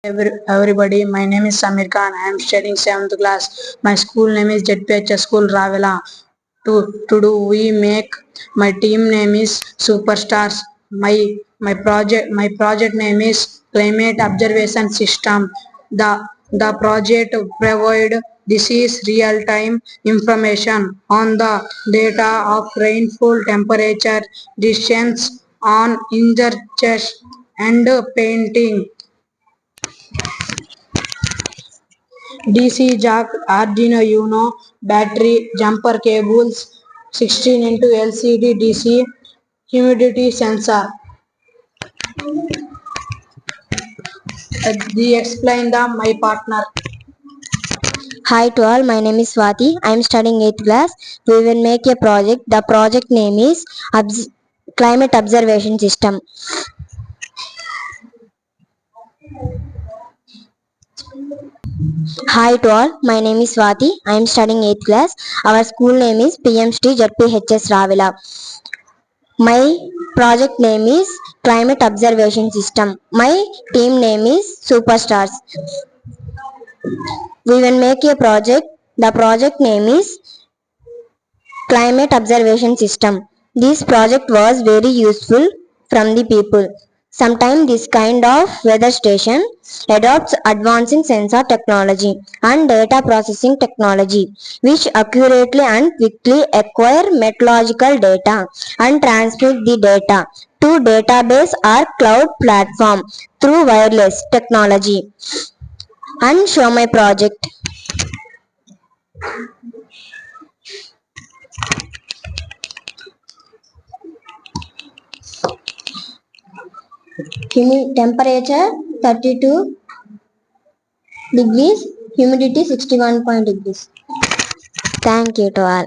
Everybody, my name is Samir Khan. I am studying 7th class. My school name is ZPHS School Ravela. To do we make my team name is Superstars. My project name is Climate Observation System. The project provide this is real time information on the data of rainfall, temperature, distance on inches and painting. DC jack, Arduino Uno, battery, jumper cables, 16 into LCD DC, humidity sensor. The explain the my partner. Hi to all, my name is Swati. I am studying 8th class. We will make a project. The project name is Climate Observation System. Hi to all, my name is Swati. I am studying 8th class. Our school name is PMST ZPHS Ravela. My project name is Climate Observation System. My team name is Superstars. We will make a project. The project name is Climate Observation System. This project was very useful from the people. Sometimes this kind of weather station adopts advancing sensor technology and data processing technology, which accurately and quickly acquire meteorological data and transmit the data to database or cloud platform through wireless technology. And show my project. Temperature 32 degrees, humidity 61 degrees. Thank you to all.